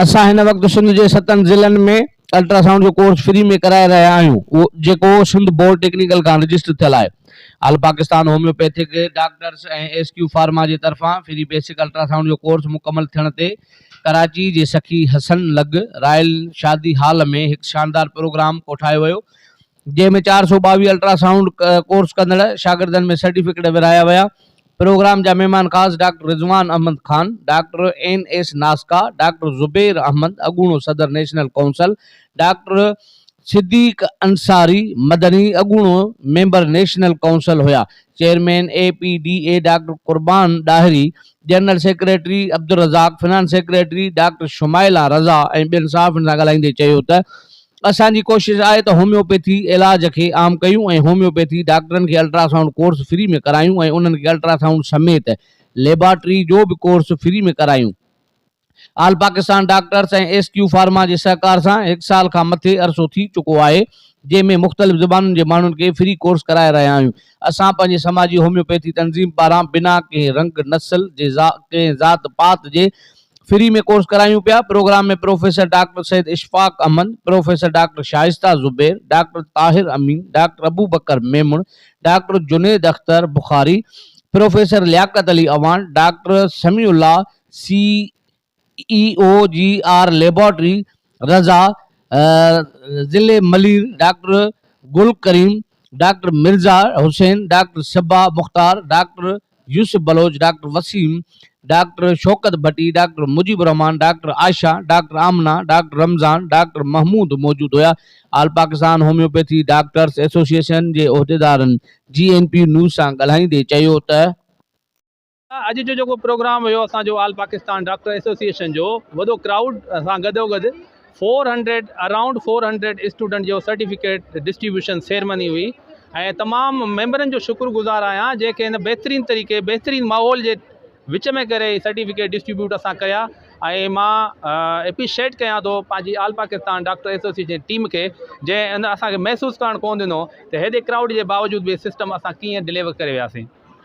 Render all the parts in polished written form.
असां हिन वक़्तु सिंध जे 7 ज़िलनि में अल्ट्रासाउंड जो कोर्स फ्री में कराए रहिया आहियूं, उहो जेको सिंध बोर्ड टेक्निकल खां रजिस्टर थियल आहे। ऑल पाकिस्तान होम्योपैथिक डॉक्टर्स ऐं एसक्यू फार्मा जे तरफ़ां फ्री बेसिक अल्ट्रासाउंड जो कोर्स मुकमल थियण ते कराची जे सखी हसन लग रॉयल शादी हाल में हिकु शानदार प्रोग्राम कोठायो वियो, जंहिंमें 422 अल्ट्रासाउंड कोर्स कंदड़ शागिर्दनि में सर्टिफिकेट विराया विया। प्रोग्राम जा मेहमान ख़ास doctor Rizwan Ahmed Khan, doctor NS Naska, doctor Zubair Ahmed अगूणो सदर national council, doctor Siddiq Ansari Madni अगूणो मेंबर नेशनल काउंसिल हुआ। Chairman APDA doctor Qurban Dahri, general secretary Abdul Razzaq, finance secretary doctor Shumaila Raza ऐं ॿियनि साफ़िन सां ॻाल्हाईंदे चयो त असांजी कोशिश आहे त होम्योपैथी इलाज खे आम कयूं ऐं होम्योपैथी डॉक्टरनि खे अल्ट्रासाउंड कोर्स फ्री में करायूं ऐं उन्हनि खे अल्ट्रासाउंड समेत लेबॉरेटरी जो बि कोर्स फ्री में करायूं। ऑल पाकिस्तान डॉक्टर्स ऐं SQ फार्मा जे सहकार सां 1 साल खां मथे अरसो थी चुको आहे, जंहिंमें मुख़्तलिफ़ ज़बानुनि जे माण्हुनि खे फ्री कोर्स कराए रहिया आहियूं। असां पंहिंजे समाजी होम्योपैथी तंज़ीम पारां बिना कंहिं रंग नस्ल जे कंहिं ज़ात पात जे फ्री में कोर्स करायूं पिया। प्रोग्राम में professor doctor Syed Ishfaq Ahmed, professor doctor Shaista Zubair, doctor Tahir Amin, doctor Abu Bakar Memon, doctor Junaid Akhtar Bukhari, professor Liaquat Ali Awan, doctor Samiullah CEO GR laboratory Raza जिले Malir, doctor Gul Karim, doctor Mirza Hussain, doctor Shabba Mukhtar, doctor Yousuf Baloch, doctor Waseem, doctor Shaukat Bhatti, doctor Mujeeb Rehman, doctor Ayesha, doctor Amna, doctor Ramzan, doctor Mehmood मौजूद हुआ। All Pakistan homeopathy doctors association जे उहिदेदारनि GNP न्यूज़ सां ॻाल्हाईंदे चयो त अॼु जो प्रोग्राम हुयो असांजो ऑल पाकिस्तान डॉक्टर एसोसिएशन जो वॾो क्राउड सां गॾोगॾु 400 अराउंड 400 स्टूडेंट जो सर्टिफिकेट डिस्ट्रीब्यूशन सेरेमनी हुई ऐं तमामु मेंबरनि जो शुक्रगुज़ार आहियां जेके हिन बहितरीन तरीक़े बहितरीन माहौल जे विच में करे सर्टिफिकेट डिस्ट्रीब्यूट असां कया। ऐं मां एप्रिशिएट कयां थो पंहिंजी all Pakistan doctor association team खे, जंहिं असांखे महसूसु करणु कोन ॾिनो त हेॾे क्राउड जे बावजूदि बि सिस्टम असां कीअं डिलीवर करे वियासीं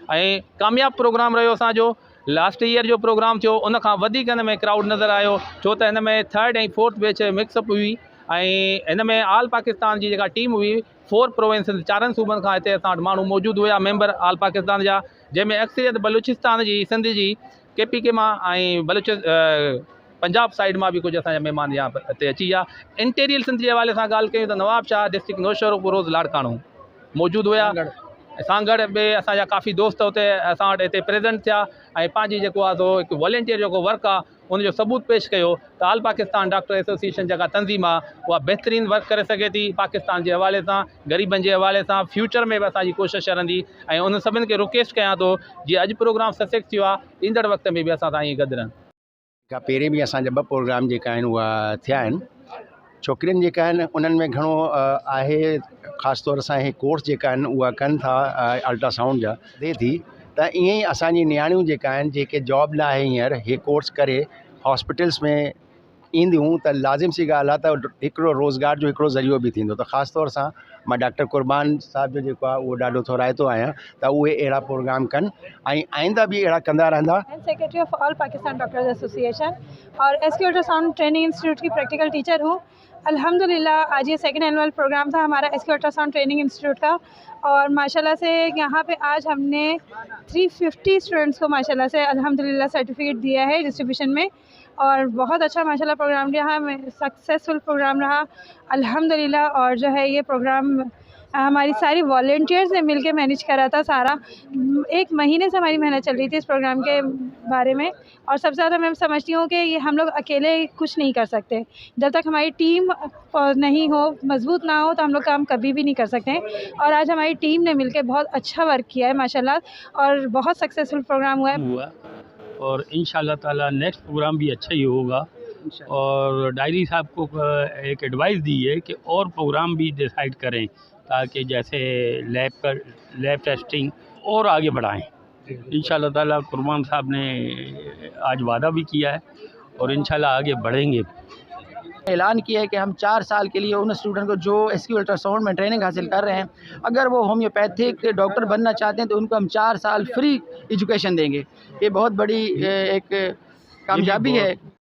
ऐं कामयाबु प्रोग्राम रहियो असांजो। लास्ट ईयर जो प्रोग्राम थियो उन खां वधीक हिन में क्राउड नज़र आयो, छो त हिन में 3rd ऐं 4th बैच मिक्सअप हुई ऐं हिन में ऑल पाकिस्तान जी जेका टीम हुई 4 प्रोविंसिस 4 सूबनि खां हिते असां वटि माण्हू मौजूदु हुआ मेंबर ऑल पाकिस्तान जा, जंहिंमें अक्सरियत बलूचिस्तान जी, सिंध जी, KPK मां ऐं पंजाब साइड मां बि कुझु असांजा महिमान यहाँ हिते अची विया। इंटीरियर सिंध जे हवाले सां ॻाल्हि कयूं त नवाब शाह डिस्ट्रिक्ट नौशहरो पुरोज़ लाड़काणो मौजूदु हुया, सांगड़ में असांजा काफ़ी दोस्त हुते असां वटि हिते प्रेज़ेंट थिया ऐं पंहिंजी जेको आहे सो हिकु वॉलेंटियर जेको वर्क आहे उनजो सबूत पेश कयो त ऑल पाकिस्तान डॉक्टर एसोसिएशन जेका तंज़ीम आहे उहा बहितरीन वर्क करे सघे थी पाकिस्तान जे हवाले सां, ग़रीबनि जे हवाले सां। फ्यूचर में बि असांजी कोशिशि रहंदी ऐं उन सभिनि खे रिक्वेस्ट कयां थो जीअं अॼु प्रोग्राम सक्सेस थियो आहे, ईंदड़ वक़्त में बि असां सां ईअं गॾु रहनि। पहिरें बि असांजा 2 प्रोग्राम जेका आहिनि उहा थिया आहिनि। छोकिरियुनि जेका आहिनि उन्हनि में घणो आहे, ख़ासि तौर सां इहे कोर्स जेका आहिनि उहा कनि था अल्ट्रासाउंड जा थिए थी, त ईअं ई असांजी नियाणियूं जेका आहिनि जेके जॉब लाइ हींअर इहे कोर्स करे हॉस्पिटल्स में ईंदियूं त लाज़िम सी ॻाल्हि आहे त हिकिड़ो रोज़गार जो हिकिड़ो ज़रियो बि थींदो। त ख़ासि तौर सां मां डॉक्टर कुर्बान साहब जो जेको आहे उहो ॾाढो थोराइतो आहियां त उहे अहिड़ा प्रोग्राम कनि ऐं आईंदा बि अहिड़ा कंदा रहंदा। Secretary of all Pakistan doctors association और SQ अल्ट्रासाउंड ट्रेनिंग इंस्टीट्यूट की प्रैक्टिकल टीचर हूँ। अल्हम्दुलिल्लाह आज ये 2nd एनुअल प्रोग्राम था हमारा SQ अल्ट्रासाउंड ट्रेनिंग इंस्टीट्यूट का और माशाल्लाह से यहाँ पे आज हमने 350 स्टूडेंट्स को माशाल्लाह से अल्हम्दुलिल्लाह सर्टिफिकेट दिया है डिस्ट्रीब्यूशन में और बहुत अच्छा माशाल्लाह प्रोग्राम रहा, सक्सेसफुल प्रोग्राम रहा अल्हम्दुलिल्लाह। और जो है ये प्रोग्राम हमारी सारी वॉलेंटियर्स ने मिलके मैनेज करा था सारा, 1 महीने से हमारी मेहनत चल रही थी इस प्रोग्राम के बारे में। और सबसे ज़्यादा मैं समझती हूँ कि ये हम लोग अकेले कुछ नहीं कर सकते, जब तक हमारी टीम नहीं हो, मजबूत ना हो तो हम लोग काम कभी भी नहीं कर सकते हैं। और आज हमारी टीम ने मिलकर बहुत अच्छा वर्क किया है माशाल्लाह और बहुत सक्सेसफुल प्रोग्राम हुआ है और इंशाल्लाह ताला नेक्स्ट प्रोग्राम भी अच्छा ही होगा। और डायरी साहब को एक एडवाइस दी है कि और प्रोग्राम भी डिसाइड करें ताकि जैसे लैब टेस्टिंग और आगे बढ़ाएं। इंशाल्लाह ताला कुर्बान साहब ने आज वादा भी किया है और इंशाल्लाह आगे बढ़ेंगे। ऐलान किया है कि हम 4 साल के लिए उन स्टूडेंट को जो SQ अल्ट्रासाउंड में ट्रेनिंग हासिल कर रहे हैं, अगर वो होम्योपैथिक डॉक्टर बनना चाहते हैं तो उनको हम 4 साल फ्री एजुकेशन देंगे। ये बहुत बड़ी एक कामयाबी है।